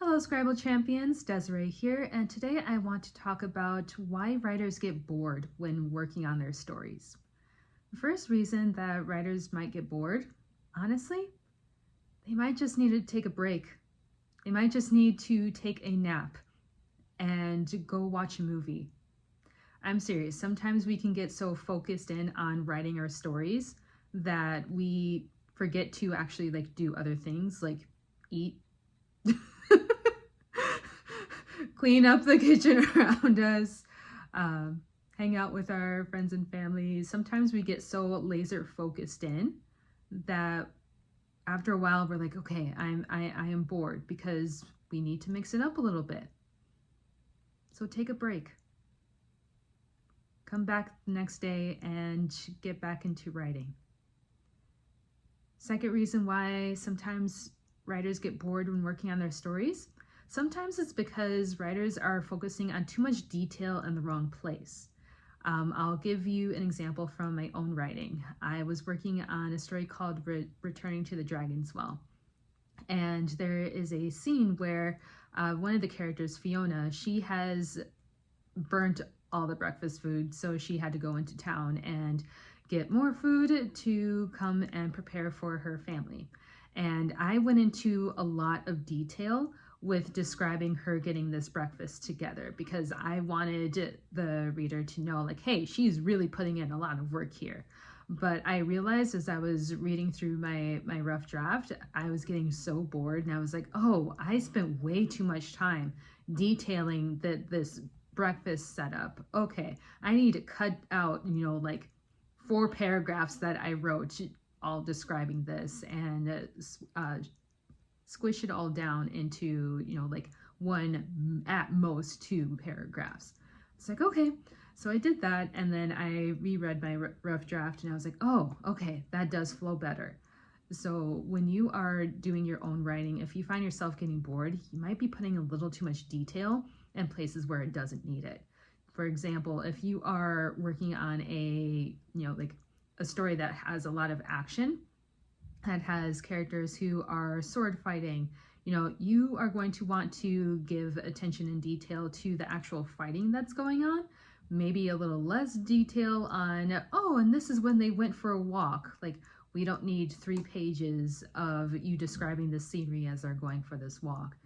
Hello, Scribble Champions, Desiree here, and today I want to talk about why writers get bored when working on their stories. The first reason that writers might get bored, honestly, they might just need to take a break. They might just need to take a nap and go watch a movie. I'm serious, sometimes we can get so focused in on writing our stories that we forget to actually do other things like eat. Clean up the kitchen around us, hang out with our friends and family. Sometimes we get so laser focused in that after a while we're like, okay, I am bored because we need to mix it up a little bit. So take a break. Come back the next day and get back into writing. Second reason why sometimes writers get bored when working on their stories. Sometimes it's because writers are focusing on too much detail in the wrong place. I'll give you an example from my own writing. I was working on a story called Returning to the Dragon's Well. And there is a scene where one of the characters, Fiona, she has burnt all the breakfast food, so she had to go into town and get more food to come and prepare for her family. And I went into a lot of detail with describing her getting this breakfast together because I wanted the reader to know, like, hey, she's really putting in a lot of work here. But I realized as I was reading through my rough draft, I was getting so bored and I was like, oh, I spent way too much time detailing this breakfast setup. Okay, I need to cut out, like 4 paragraphs that I wrote all describing this and squish it all down into, like 1, at most 2 paragraphs. It's like, okay. So I did that, and then I reread my rough draft, and I was like, oh, okay, that does flow better. So when you are doing your own writing, if you find yourself getting bored, you might be putting a little too much detail in places where it doesn't need it. For example, if you are working on a, a story that has a lot of action, that has characters who are sword fighting, you are going to want to give attention and detail to the actual fighting that's going on. Maybe a little less detail on, oh, and this is when they went for a walk. Like, we don't need 3 pages of you describing the scenery as they're going for this walk.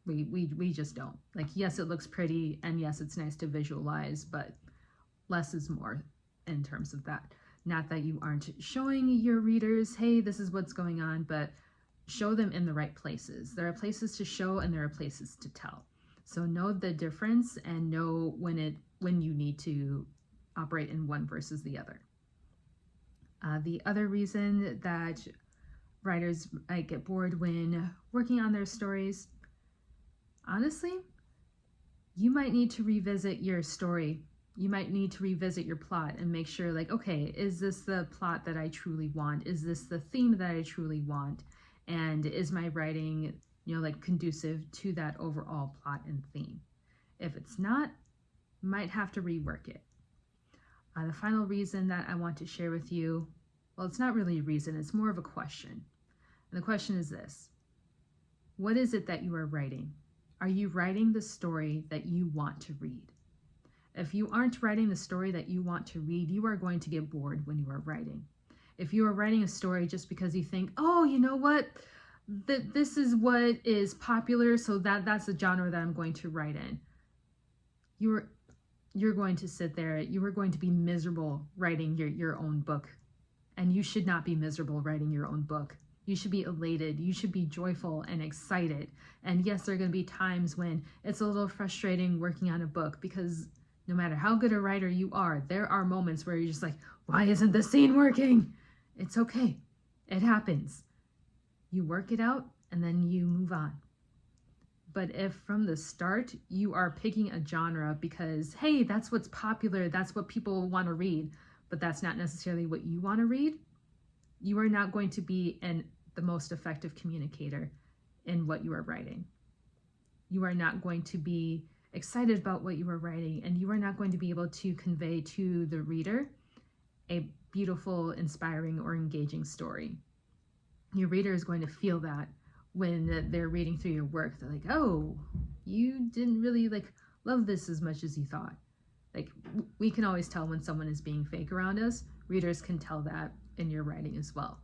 We just don't. Like, yes, it looks pretty, and yes, it's nice to visualize, but less is more in terms of that. Not that you aren't showing your readers, hey, this is what's going on, but show them in the right places. There are places to show and there are places to tell. So know the difference and know when you need to operate in one versus the other. The other reason that writers might get bored when working on their stories, honestly, you might need to revisit your story. You might need to revisit your plot and make sure, like, okay, is this the plot that I truly want? Is this the theme that I truly want? And is my writing, conducive to that overall plot and theme? If it's not, might have to rework it. The final reason that I want to share with you, well, it's not really a reason, it's more of a question. And the question is this: what is it that you are writing? Are you writing the story that you want to read? If you aren't writing the story that you want to read, you are going to get bored when you are writing. If you are writing a story just because you think, oh, you know what, this is what is popular, so that's the genre that I'm going to write in, you're going to sit there, you are going to be miserable writing your own book. And you should not be miserable writing your own book. You should be elated. You should be joyful and excited. And yes, there are going to be times when it's a little frustrating working on a book because no matter how good a writer you are, there are moments where you're just like, why isn't this scene working? It's okay. It happens. You work it out and then you move on. But if from the start you are picking a genre because, hey, that's what's popular, that's what people want to read, but that's not necessarily what you want to read, you are not going to be the most effective communicator in what you are writing. You are not going to be excited about what you are writing, and you are not going to be able to convey to the reader a beautiful, inspiring, or engaging story. Your reader is going to feel that when they're reading through your work. They're like, oh, you didn't really love this as much as you thought. We can always tell when someone is being fake around us. Readers can tell that in your writing as well.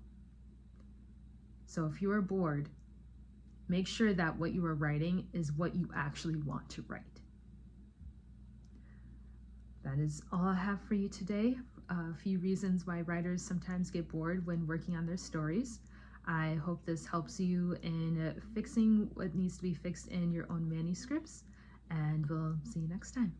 So if you are bored, make sure that what you are writing is what you actually want to write. That is all I have for you today. A few reasons why writers sometimes get bored when working on their stories. I hope this helps you in fixing what needs to be fixed in your own manuscripts, and we'll see you next time.